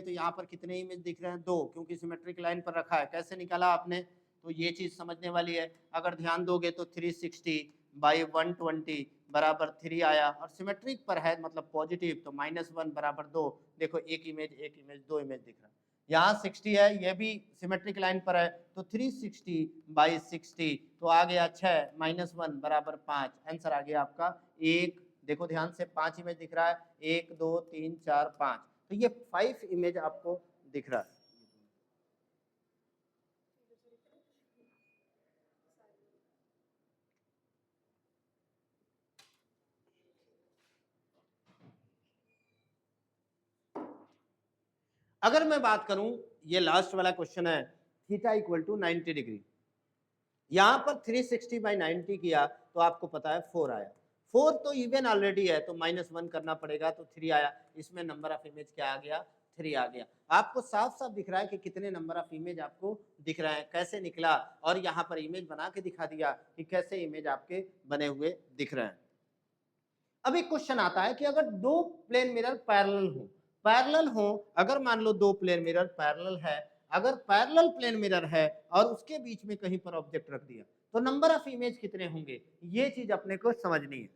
तो यहाँ पर कितने इमेज दिख रहे हैं? 2, क्योंकि सिमेट्रिक लाइन पर रखा है। कैसे निकाला आपने? तो ये चीज समझने वाली है। अगर ध्यान दोगे तो 360 बाई 120 बराबर 3 आया, और सिमेट्रिक पर है मतलब पॉजिटिव, तो -1 बराबर 2। देखो एक इमेज 2 इमेज दिख रहा है। यहाँ 60 है, ये भी सिमेट्रिक लाइन पर है, तो 360 बाई 60 तो आ गया 6 -1 बराबर 5। आंसर आ गया आपका 1। देखो ध्यान से 5 इमेज दिख रहा है, 1 2 3 4 5, तो ये 5 इमेज आपको दिख रहा है। अगर मैं बात करूं, ये लास्ट वाला क्वेश्चन है, थीटा इक्वल टू 90 डिग्री। यहाँ पर 360 बाई 90 किया तो आपको पता है 4 आया। 4 तो इवन ऑलरेडी है तो -1 करना पड़ेगा, तो 3 आया। इसमें नंबर ऑफ इमेज क्या आ गया? 3 आ गया। आपको साफ साफ दिख रहा है कि कितने नंबर ऑफ इमेज आपको दिख रहा है, कैसे निकला, और यहाँ पर इमेज बना के दिखा दिया कि कैसे इमेज आपके बने हुए दिख रहे हैं। अब एक क्वेश्चन आता है कि अगर दो प्लेन मिरर पैरेलल हो, अगर मान लो दो प्लेन मिरर पैरेलल है, अगर पैरेलल प्लेन मिरर है और उसके बीच में कहीं पर ऑब्जेक्ट रख दिया, तो नंबर ऑफ इमेज कितने होंगे? ये चीज अपने को समझनी है।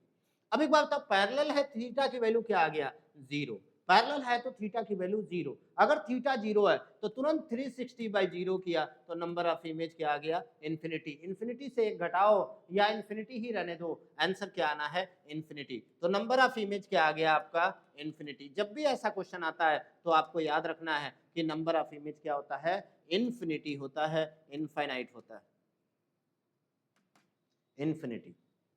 अब एक बात बताओ, पैरेलल है, थीटा की वैल्यू क्या आ गया? 0। पैरेलल है तो थीटा की वैल्यू 0। अगर थीटा 0 है तो तुरंत 360 बाई 0 किया तो नंबर ऑफ इमेज क्या आ गया? इन्फिनिटी। इन्फिनिटी से एक घटाओ या इन्फिनिटी ही रहने दो, आंसर क्या आना है? इन्फिनिटी। तो नंबर ऑफ इमेज क्या आ गया आपका? इन्फिनिटी। जब भी ऐसा क्वेश्चन आता है तो आपको याद रखना है कि नंबर ऑफ इमेज क्या होता है? इन्फिनिटी होता है, इनफाइनाइट होता है, इन्फिनिटी।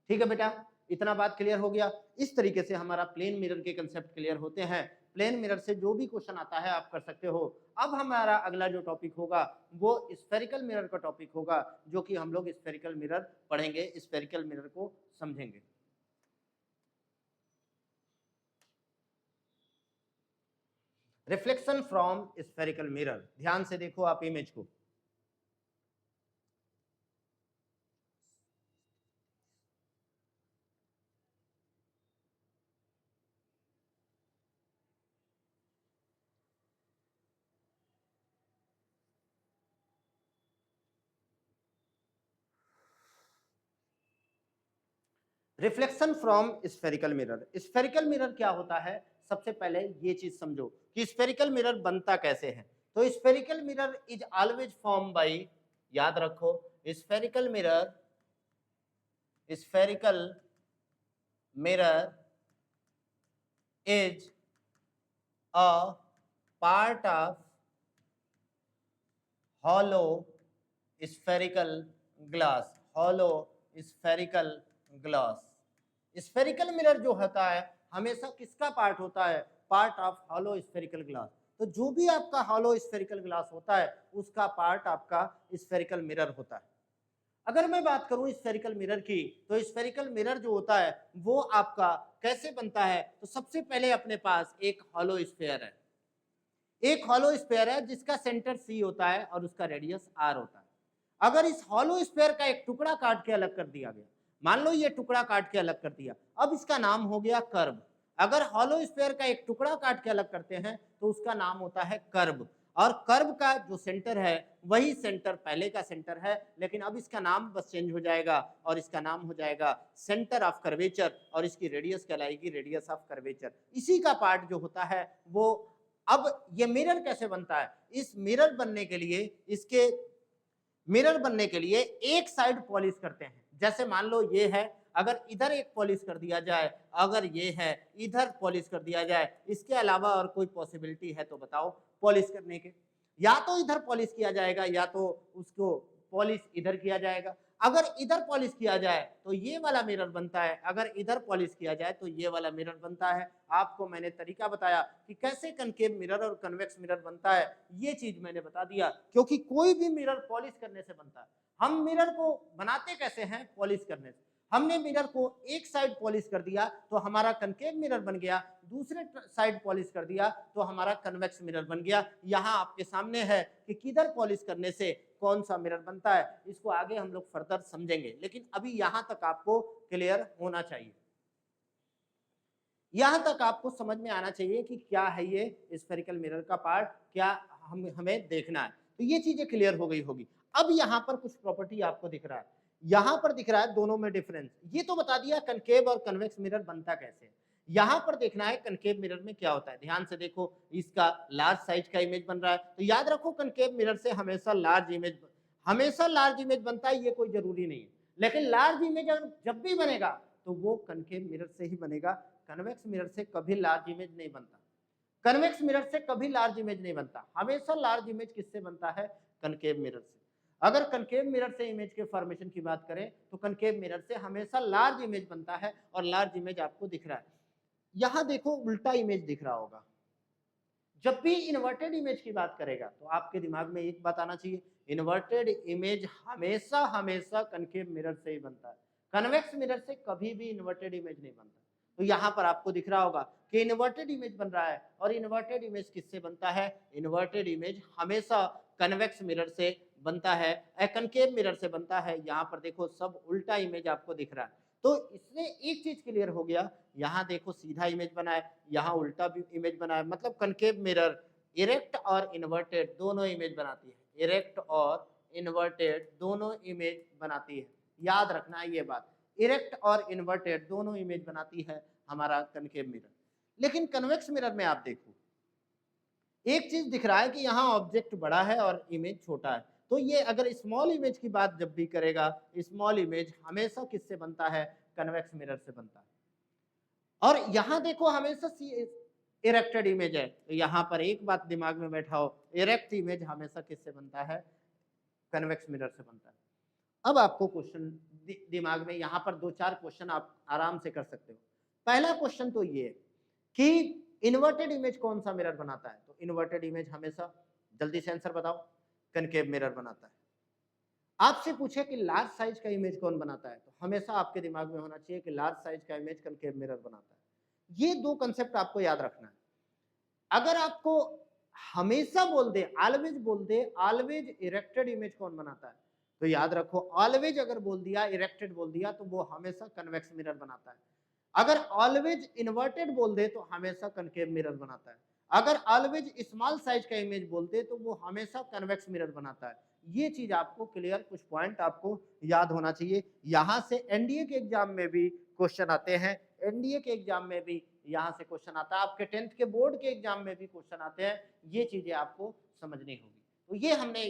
ठीक है बेटा, इतना बात क्लियर हो गया। इस तरीके से हमारा प्लेन मिरर के कंसेप्ट क्लियर होते हैं। प्लेन मिरर से जो भी क्वेश्चन आता है आप कर सकते हो। अब हमारा अगला जो टॉपिक होगा वो स्फेरिकल मिरर का टॉपिक होगा, जो कि हम लोग स्फेरिकल मिरर पढ़ेंगे, स्फेरिकल मिरर को समझेंगे। रिफ्लेक्शन फ्रॉम स्फेरिकल मिरर, ध्यान से देखो आप इमेज को। Reflection from spherical mirror. Spherical mirror क्या होता है? सबसे पहले ये चीज समझो कि स्फेरिकल मिरर बनता कैसे है। तो spherical mirror is always form by, याद रखो, spherical mirror, spherical mirror is a part of hollow spherical glass, hollow spherical glass। Spherical mirror जो होता है हमेशा किसका पार्ट होता है? Part of hollow spherical glass. तो जो भी आपका हॉलो स्फेरिकल ग्लास होता है उसका पार्ट आपका स्फेरिकल मिरर होता है। अगर मैं बात करूं स्फेरिकल मिरर की, तो स्फेरिकल मिरर जो होता है वो आपका कैसे बनता है? तो सबसे पहले अपने पास एक हॉलो स्फेयर है, एक हॉलो स्फेयर है जिसका सेंटर सी होता है और उसका रेडियस आर होता है। अगर इस हॉलो स्फेयर का एक टुकड़ा काट के अलग कर दिया गया, मान लो ये टुकड़ा काट के अलग कर दिया, अब इसका नाम हो गया कर्व। अगर हॉलो स्फेयर का एक टुकड़ा काट के अलग करते हैं तो उसका नाम होता है कर्व, और कर्व का जो सेंटर है वही सेंटर पहले का सेंटर है, लेकिन अब इसका नाम बस चेंज हो जाएगा और इसका नाम हो जाएगा सेंटर ऑफ कर्वेचर, और इसकी रेडियस कहलाएगी रेडियस ऑफ कर्वेचर। इसी का पार्ट जो होता है वो, अब ये मिरर कैसे बनता है? इस मिरर बनने के लिए, इसके मिरर बनने के लिए एक साइड पॉलिश करते हैं। जैसे मान लो ये है, अगर इधर एक पॉलिश कर दिया जाए, अगर ये है इधर पॉलिश कर दिया जाए, इसके अलावा और कोई पॉसिबिलिटी है तो बताओ पॉलिश करने के? या तो इधर पॉलिश किया जाएगा या तो उसको पॉलिश इधर किया जाएगा। अगर इधर पॉलिश किया जाए तो ये वाला मिरर बनता है, अगर इधर पॉलिश किया जाए तो ये वाला मिरर बनता है। आपको मैंने तरीका बताया कि कैसे कनकेव मिरर और कन्वेक्स मिरर बनता है, ये चीज मैंने बता दिया, क्योंकि कोई भी मिरर पॉलिश करने से बनता है। हम मिरर को बनाते कैसे हैं? पॉलिश करने से। हमने मिरर को एक साइड पॉलिश कर दिया तो हमारा कनकेव मिरर बन गया, दूसरे साइड पॉलिश कर दिया तो हमारा कन्वेक्स मिरर बन गया। यहाँ आपके सामने है कि किधर पॉलिश करने से कौन सा मिरर बनता है, इसको आगे हम लोग फर्दर समझेंगे, लेकिन अभी यहाँ तक आपको क्लियर होना चाहिए, यहाँ तक आपको समझ में आना चाहिए कि क्या है ये स्फेरिकल मिरर का पार्ट, क्या हमें देखना है। तो ये चीजें क्लियर हो गई होगी। अब यहाँ पर कुछ प्रॉपर्टी आपको दिख रहा है, यहाँ पर दिख रहा है दोनों में डिफरेंस। ये तो बता दिया कनकेव और कन्वेक्स मिरर बनता कैसे है। यहाँ पर देखना है कनकेव मिरर में क्या होता है। ध्यान से देखो, इसका लार्ज साइज का इमेज बन रहा है, तो याद रखो कनकेव मिरर से हमेशा लार्ज इमेज बनता है, ये कोई जरूरी नहीं है, लेकिन लार्ज इमेज जब भी बनेगा तो वो कनकेव मिरर से ही बनेगा। कन्वेक्स मिरर से कभी लार्ज इमेज नहीं बनता, कन्वेक्स मिरर से कभी लार्ज इमेज नहीं बनता। हमेशा लार्ज इमेज किससे बनता है? कनकेव मिरर से। अगर कनकेव मिरर से इमेज के फॉर्मेशन की बात करें तो कनकेव मिरर से हमेशा लार्ज इमेज बनता है, और लार्ज इमेज आपको दिख रहा है। यहां देखो उल्टा इमेज दिख रहा होगा। जब भी इन्वर्टेड इमेज की बात करेगा तो आपके दिमाग में एक बात आना चाहिए, इन्वर्टेड इमेज हमेशा हमेशा कनकेव मिरर से ही बनता है, कन्वेक्स मिरर से कभी भी इन्वर्टेड इमेज नहीं बनता। तो यहाँ पर आपको दिख रहा होगा कि इन्वर्टेड इमेज बन रहा है, और इन्वर्टेड इमेज किससे बनता है? इन्वर्टेड इमेज हमेशा कन्वेक्स मिरर से बनता है, कनकेव मिरर से बनता है। यहाँ पर देखो सब उल्टा इमेज आपको दिख रहा है। तो इससे एक चीज क्लियर हो गया, यहाँ देखो सीधा इमेज बना है, यहाँ उल्टा भी इमेज बना है, मतलब कनकेव मिरर इरेक्ट और इन्वर्टेड दोनों इमेज बनाती है, इरेक्ट और इन्वर्टेड दोनों इमेज बनाती है। याद रखना है ये बात, इरेक्ट और इन्वर्टेड दोनों इमेज बनाती है हमारा कनकेव मिरर। लेकिन कन्वेक्स मिरर में आप देखो एक चीज दिख रहा है कि यहाँ ऑब्जेक्ट बड़ा है और इमेज छोटा है। तो ये अगर स्मॉल इमेज की बात जब भी करेगा, स्मॉल इमेज हमेशा किससे बनता है? कन्वेक्स मिरर से बनता है। और यहाँ देखो हमेशा इरेक्टेड इमेज है, तो यहाँ पर एक बात दिमाग में बैठाओ, इरेक्ट इमेज हमेशा किससे बनता है? कन्वेक्स मिरर से बनता है। अब आपको क्वेश्चन दिमाग में, यहाँ पर 2-4 क्वेश्चन आप आराम से कर सकते हो। पहला क्वेश्चन तो ये है कि इन्वर्टेड इमेज कौन सा मिरर बनाता है? तो इन्वर्टेड इमेज हमेशा, जल्दी से आंसर बताओ, कनकेव मिरर बनाता है। आपसे पूछे कि लार्ज साइज का इमेज कौन बनाता है, तो हमेशा आपके दिमाग में होना चाहिए कि लार्ज साइज का इमेज कनकेव मिरर बनाता है। ये दो कंसेप्ट आपको याद रखना है। अगर आपको हमेशा बोल दे, ऑलवेज बोल दे, ऑलवेज इरेक्टेड इमेज कौन बनाता है, तो याद रखो ऑलवेज अगर बोल दिया, इरेक्टेड बोल दिया, तो वो हमेशा कन्वेक्स मिरर बनाता है। अगर ऑलवेज इन्वर्टेड बोल दे तो हमेशा कनकेव मिरर बनाता है। अगर ऑलवेज स्मॉल साइज का इमेज बोलते तो वो हमेशा कन्वेक्स मिरर बनाता है। ये चीज आपको क्लियर, कुछ पॉइंट आपको याद होना चाहिए। यहाँ से एनडीए के एग्जाम में भी क्वेश्चन आते हैं, एनडीए के एग्जाम में भी यहाँ से क्वेश्चन आता है, आपके 10th के बोर्ड के एग्जाम में भी क्वेश्चन आते हैं। ये चीजें आपको समझनी होगी। तो ये हमने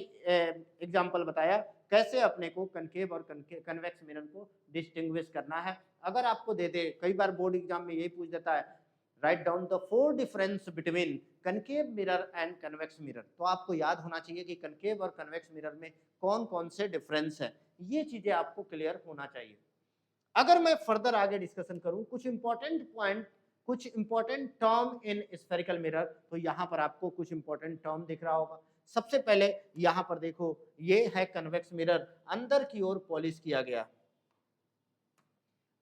एग्जाम्पल बताया कैसे अपने को कनकेव और कन्वेक्स मिरर को डिस्टिंग्विश करना है। अगर आपको दे दे, कई बार बोर्ड एग्जाम में यही पूछ देता है write down the 4 difference between concave mirror and convex mirror. तो आपको याद होना चाहिए कि कनकेव और कन्वेक्स मिरर में कौन कौन से डिफरेंस है, ये चीजें आपको क्लियर होना चाहिए। अगर मैं फर्दर आगे डिस्कशन करूं, कुछ इंपॉर्टेंट पॉइंट, कुछ important term in spherical mirror, तो यहां पर आपको कुछ इंपॉर्टेंट टर्म दिख रहा होगा। सबसे पहले यहां पर देखो, ये है कन्वेक्स मिरर, अंदर की ओर पॉलिश किया गया।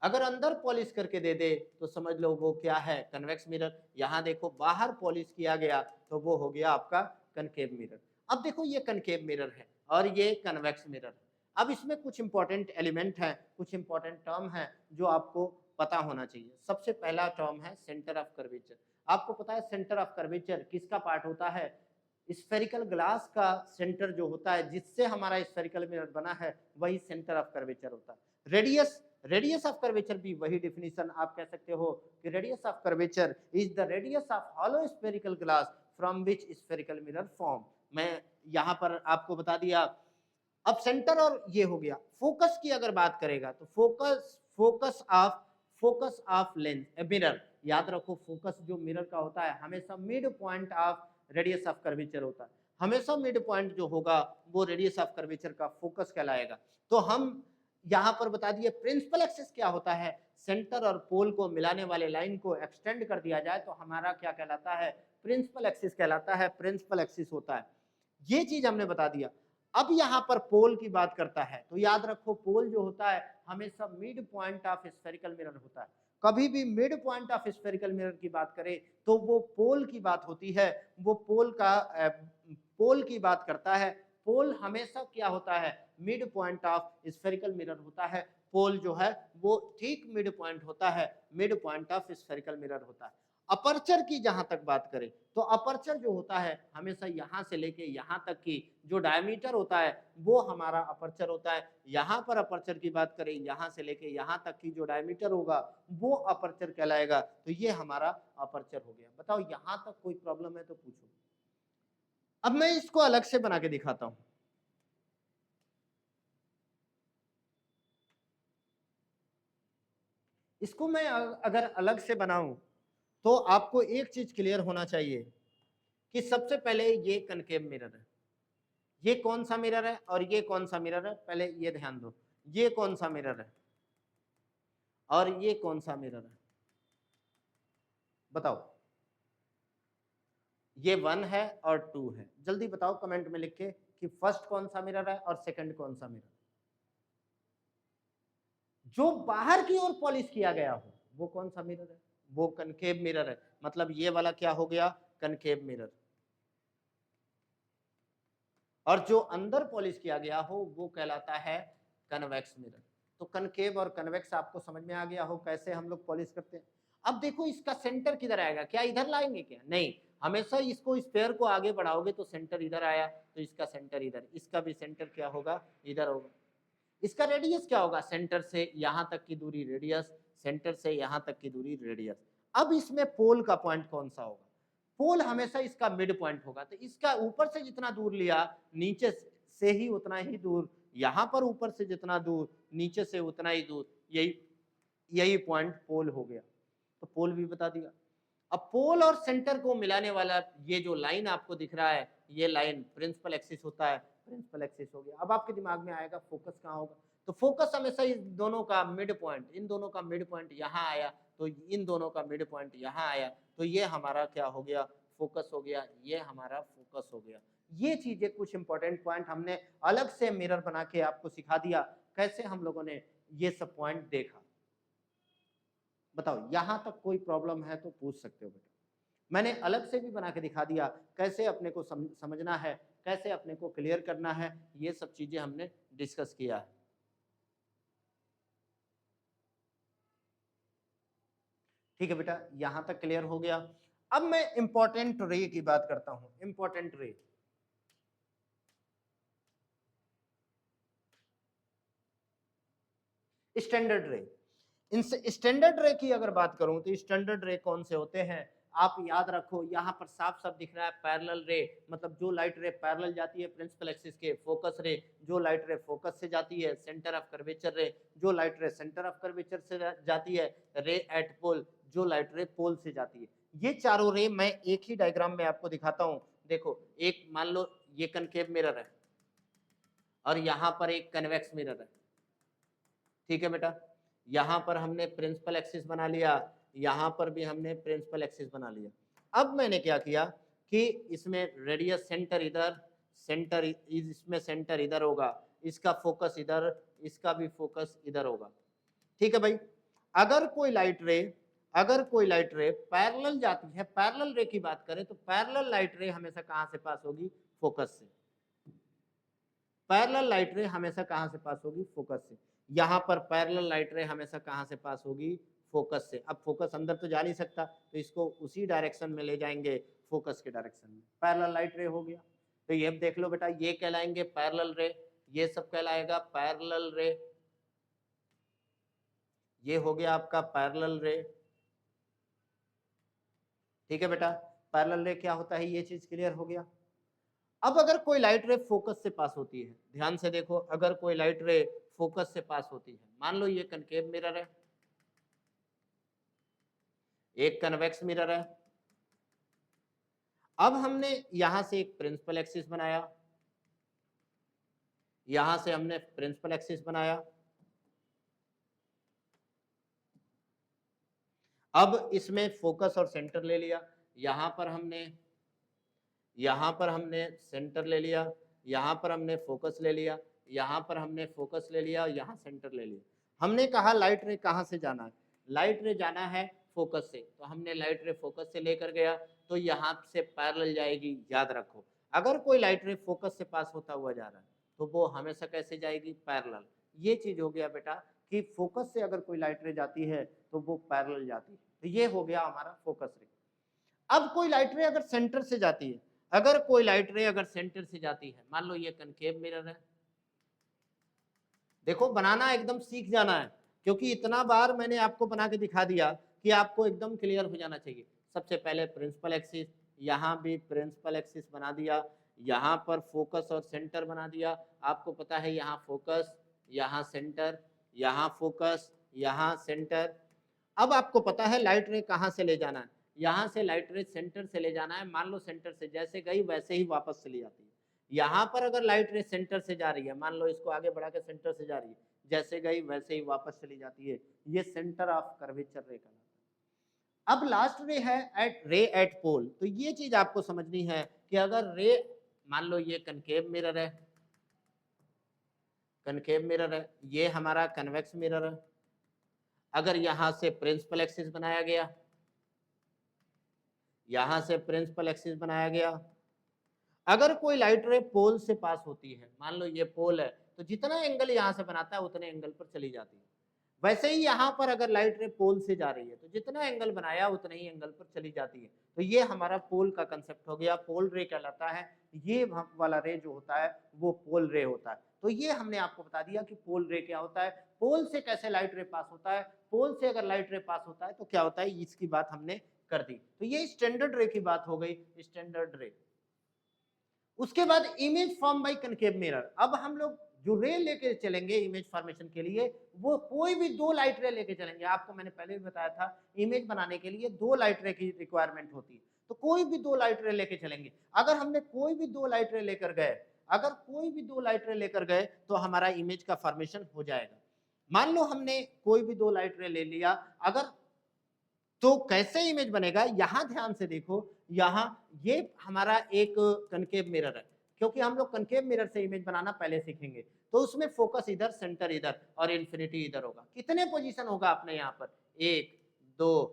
अगर अंदर पॉलिश करके दे दे तो समझ लो वो क्या है, कन्वेक्स मिरर। यहां देखो बाहर पॉलिश किया गया तो वो हो गया आपका कनकेव मिरर। अब देखो ये कनकेव मिरर है और ये कन्वेक्स मिरर। अब इसमें कुछ इंपॉर्टेंट एलिमेंट है, कुछ इंपॉर्टेंट टर्म है जो आपको पता होना चाहिए। सबसे पहला टर्म है सेंटर ऑफ कर्वेचर। आपको पता है सेंटर ऑफ कर्वेचर किसका पार्ट होता है? स्फेरिकल ग्लास का सेंटर जो होता है, जिससे हमारा स्फेरिकल मिरर बना है, वही सेंटर ऑफ कर्वेचर होता है। रेडियस ऑफ कर्वेचर भी वही डिफिनीशन आप कह सकते हो कि radius of curvature is the radius of hollow spherical glass from which spherical mirror form. मैं यहां पर आपको बता दिया। अब सेंटर और ये हो गया। फोकस की अगर बात करेगा तो फोकस ऑफ लेंस मिरर, याद रखो फोकस जो मिरर का होता है हमेशा mid point of radius of curvature होता है। हमेशा मिड पॉइंट जो होगा वो रेडियस ऑफ कर्वेचर का फोकस कहलाएगा। तो हम यहां पर बता दिए प्रिंसिपल एक्सिस क्या होता है, सेंटर और पोल को मिलाने वाले लाइन को एक्सटेंड कर दिया जाए तो हमारा क्या कहलाता है, प्रिंसिपल एक्सिस कहलाता है, प्रिंसिपल एक्सिस होता है। ये चीज हमने बता दिया। अब यहाँ पर पोल की बात करता है तो याद रखो पोल जो होता है हमेशा mid point of spherical mirror होता है। कभी भी mid point of spherical mirror की बात करें तो वो पोल की बात होती है, वो पोल की बात करता है। पोल हमेशा क्या होता है, mid point of spherical mirror होता है। पोल जो है वो ठीक मिड पॉइंट होता है, mid point of spherical mirror होता है। अपर्चर की जहां तक बात करें तो अपर्चर जो होता है हमेशा यहां से लेके यहां तक की जो डायमीटर होता है वो हमारा अपर्चर होता है। यहां पर अपर्चर की बात करें, यहां से लेके यहां तक की जो डायमीटर होगा वो अपर्चर कहलाएगा। तो ये हमारा अपर्चर हो गया। बताओ यहां तक कोई प्रॉब्लम है तो पूछो। अब मैं इसको अलग से बना के दिखाता हूं। इसको मैं अगर अलग से बनाऊं तो आपको एक चीज क्लियर होना चाहिए कि सबसे पहले ये कनकेव मिरर है। ये कौन सा मिरर है और ये कौन सा मिरर है, पहले ये ध्यान दो। ये कौन सा मिरर है और ये कौन सा मिरर है, बताओ। ये 1 है और 2 है। जल्दी बताओ कमेंट में लिख के कि फर्स्ट कौन सा मिरर है और सेकंड कौन सा मिरर। जो बाहर की ओर पॉलिश किया गया हो वो कौन सा मिरर है, वो कनकेव मिरर है। मतलब ये वाला क्या हो गया, कनकेव मिरर। और जो अंदर पॉलिश किया गया हो वो कहलाता है कन्वेक्स मिरर। तो कनकेव और कन्वेक्स आपको समझ में आ गया हो कैसे हम लोग पॉलिश करते हैं। अब देखो इसका सेंटर किधर आएगा, क्या इधर लाएंगे क्या, नहीं। हमेशा इसको स्फेयर को आगे बढ़ाओगे तो सेंटर इधर आया तो इसका सेंटर इधर, इसका भी सेंटर क्या होगा, इधर होगा। इसका रेडियस क्या होगा, सेंटर से यहां तक की दूरी रेडियस, सेंटर से यहां तक की दूरी रेडियस। अब इसमें पोल का पॉइंट कौन सा होगा, पोल हमेशा इसका मिड पॉइंट होगा। तो इसका ऊपर से जितना दूर लिया नीचे से ही उतना ही दूर, यहां पर ऊपर से जितना दूर नीचे से उतना ही दूर, यही यही पॉइंट पोल हो गया। तो पोल भी बता दिया। अब पोल और सेंटर को मिलाने वाला ये जो लाइन आपको दिख रहा है ये लाइन प्रिंसिपल एक्सिस होता है, प्रिंसिपल एक्सिस हो गया। अब आपके दिमाग में आएगा फोकस कहाँ होगा, तो फोकस हमेशा इन दोनों का मिड पॉइंट, इन दोनों का मिड पॉइंट यहाँ आया तो इन दोनों का मिड पॉइंट यहाँ आया तो ये हमारा क्या हो गया, फोकस हो गया, ये हमारा फोकस हो गया। ये चीजें कुछ इंपॉर्टेंट पॉइंट हमने अलग से मिरर बना के आपको सिखा दिया कैसे हम लोगों ने ये सब पॉइंट देखा। बताओ यहां तक कोई प्रॉब्लम है तो पूछ सकते हो बेटा। मैंने अलग से भी बना के दिखा दिया कैसे अपने को समझना है, कैसे अपने को क्लियर करना है, ये सब चीजें हमने डिस्कस किया है। ठीक है बेटा, यहां तक क्लियर हो गया। अब मैं इंपॉर्टेंट रे की बात करता हूं। इंपॉर्टेंट रे, स्टैंडर्ड रे। इनसे स्टैंडर्ड रे की अगर बात करूं तो स्टैंडर्ड रे कौन से होते हैं, आप याद रखो यहाँ पर साफ साफ दिख रहा है पैरेलल रे, मतलब जो लाइट रे पैरेलल जाती है प्रिंसिपल एक्सिस के, फोकस रे जो लाइट रे फोकस से जाती है, सेंटर ऑफ कर्वेचर रे जो लाइट रे सेंटर ऑफ कर्वेचर से जाती है, रे एट पोल जो लाइट रे पोल से जाती है। ये चारों रे मैं एक ही डायग्राम में आपको दिखाता हूं। देखो, एक मान लो ये कनकेव मिरर है और यहां पर एक कन्वेक्स मिरर है, ठीक है बेटा। यहां पर हमने प्रिंसिपल एक्सिस बना लिया, यहां पर भी हमने प्रिंसिपल एक्सिस बना लिया। अब मैंने क्या किया कि इसमें रेडियस सेंटर इधर, सेंटर इसमें सेंटर इधर होगा, इसका फोकस इधर, इसका भी फोकस इधर होगा, ठीक है भाई। अगर कोई लाइट रे पैरेलल जाती है, पैरेलल रे की बात करें तो पैरेलल लाइट रे हमेशा कहां से पास होगी? फोकस से। पैरेलल लाइट रे हमेशा कहां से पास होगी? फोकस से। यहां पर पैरेलल लाइट रे हमेशा कहां से पास होगी? फोकस से। अब फोकस अंदर तो जा नहीं सकता, तो इसको उसी डायरेक्शन में ले जाएंगे, फोकस के डायरेक्शन में। पैरेलल लाइट रे हो गया। तो ये देख लो बेटा, ये कहलाएंगे पैरेलल रे, ये सब कहलाएगा पैरेलल रे। ये हो गया आपका पैरेलल रे, ठीक है बेटा। पैरेलल रे क्या होता है, ये चीज क्लियर हो गया। अब अगर कोई लाइट रे फोकस से पास होती है, ध्यान से देखो, अगर कोई लाइट रे फोकस से पास होती है, मान लो ये कनकेव मिरर है, एक कन्वेक्स मिरर है। अब हमने यहां से एक प्रिंसिपल एक्सिस बनाया, यहां से हमने प्रिंसिपल एक्सिस बनाया। अब इसमें फोकस और सेंटर ले लिया, यहां पर हमने सेंटर ले लिया, यहां पर हमने फोकस ले लिया, यहां पर हमने फोकस ले लिया, यहां सेंटर ले लिया। हमने कहा लाइट रे कहां से जाना है? लाइट रे जाना है फोकस से, तो हमने लाइट रे फोकस से लेकर गया, तो यहां से पैरेलल जाएगी। याद रखो, अगर कोई लाइट रे फोकस से पास होता हुआ जा रहा है तो वो हमेशा कैसे जाएगी? पैरेलल। ये चीज हो गया बेटा कि फोकस से अगर कोई लाइट रे जाती है तो वो पैरेलल जाती है। तो ये हो गया हमारा फोकस रे। अब कोई लाइट रे अगर सेंटर से जाती है, अगर कोई लाइट रे अगर सेंटर से जाती है, मान लो ये कनकेव मिरर है, देखो बनाना एकदम सीख जाना है, क्योंकि इतना बार मैंने आपको बना के दिखा दिया कि आपको एकदम क्लियर हो जाना चाहिए। सबसे पहले प्रिंसिपल एक्सिस, यहां भी प्रिंसिपल एक्सिस बना दिया, यहां पर फोकस और सेंटर बना दिया। आपको पता है यहां फोकस, यहां सेंटर, यहां फोकस, यहां सेंटर। अब आपको पता है लाइट रे कहां से ले जाना है, यहां से लाइट रे सेंटर से ले जाना है। मान लो सेंटर से जैसे गई वैसे ही वापस चली जाती है। यहां पर अगर लाइट रे सेंटर से जा रही है, मान लो इसको आगे बढ़ा के सेंटर से जा रही है, जैसे गई वैसे ही वापस चली जाती है। ये सेंटर ऑफ कर्वेचर रे का। अब लास्ट रे है एट पोल। तो ये चीज आपको समझनी है कि अगर रे, मान लो ये कनकेव मिरर है, कनकेव मिरर है, ये हमारा कन्वेक्स मिरर है। अगर यहां से प्रिंसिपल एक्सिस बनाया गया, यहां से प्रिंसिपल एक्सिस बनाया गया, अगर कोई लाइट रे पोल से पास होती है, मान लो ये पोल है, तो जितना एंगल यहां से बनाता है उतने एंगल पर चली जाती है। वैसे ही यहां पर अगर लाइट रे पोल से जा रही है तो जितना एंगल बनाया उतने ही एंगल पर चली जाती है। तो ये हमारा पोल का कंसेप्ट हो गया, पोल रे कहलाता है। ये वाला रे जो होता है वो पोल रे होता है। तो ये हमने आपको बता दिया कि पोल रे क्या होता है, पोल से कैसे लाइट रे पास होता है, पोल से अगर लाइट रे पास होता है तो क्या होता है, इसकी बात हमने कर दी। तो ये स्टैंडर्ड रे की बात हो गई, स्टैंडर्ड रे। उसके बाद image form by concave mirror. अब हम लोग जो रे लेके चलेंगे इमेज फॉर्मेशन के लिए, वो कोई भी दो लाइट रे लेके चलेंगे। आपको मैंने पहले भी बताया था, इमेज बनाने के लिए दो लाइट रे की रिक्वायरमेंट होती है, तो कोई भी दो लाइट रे लेके चलेंगे। अगर हमने कोई भी दो लाइट रे लेकर गए, अगर कोई भी दो लाइट रे लेकर गए तो हमारा इमेज का फॉर्मेशन हो जाएगा। मान लो हमने कोई भी दो लाइट रे ले लिया, अगर तो कैसे इमेज बनेगा, यहां ध्यान से देखो, यहां ये हमारा एक कनकेव मिरर है, क्योंकि हम लोग कनकेव मिरर से इमेज बनाना पहले सीखेंगे। तो उसमें फोकस इधर, सेंटर इधर और इन्फिनिटी इधर होगा। कितने पोजीशन होगा अपने यहाँ पर? 1 2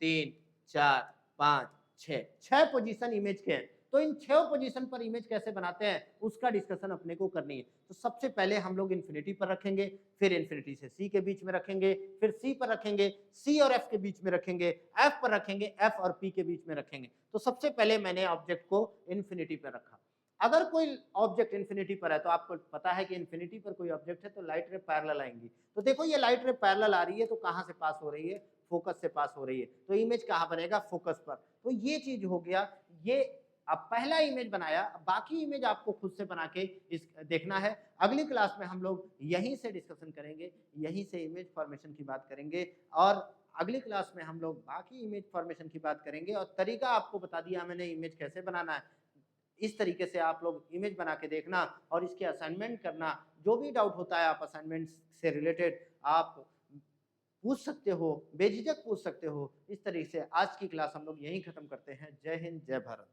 3 4 5 6, 6 पोजीशन इमेज के हैं। तो इन 6 पोजीशन पर इमेज कैसे बनाते हैं उसका डिस्कशन अपने को करनी है। तो सबसे पहले हम लोग इन्फिनिटी पर रखेंगे, फिर इन्फिनिटी से सी के बीच में रखेंगे, फिर सी पर रखेंगे, सी और एफ के बीच में रखेंगे, एफ पर रखेंगे, एफ और पी के बीच में रखेंगे। तो सबसे पहले मैंने ऑब्जेक्ट को इन्फिनिटी पर रखा। अगर कोई ऑब्जेक्ट इन्फिनिटी पर है तो आपको पता है कि इन्फिनिटी पर कोई ऑब्जेक्ट है तो लाइट रे पैरेलल आएंगी। तो देखो ये लाइट रे पैरेलल आ रही है, तो कहां से पास हो रही है? फोकस से पास हो रही है। तो इमेज कहां बनेगा? फोकस पर। तो ये चीज हो गया, ये अब पहला इमेज बनाया, अब बाकी इमेज आपको खुद से बना के इस देखना है। अगली क्लास में हम लोग यहीं से डिस्कशन करेंगे, यहीं से इमेज फॉर्मेशन की बात करेंगे और अगली क्लास में हम लोग बाकी इमेज फॉर्मेशन की बात करेंगे और तरीका आपको बता दिया मैंने इमेज कैसे बनाना है। इस तरीके से आप लोग इमेज बना के देखना और इसके असाइनमेंट करना। जो भी डाउट होता है आप असाइनमेंट से रिलेटेड आप पूछ सकते हो, बेझिझक पूछ सकते हो। इस तरीके से आज की क्लास हम लोग यहीं खत्म करते हैं। जय हिंद, जय भारत।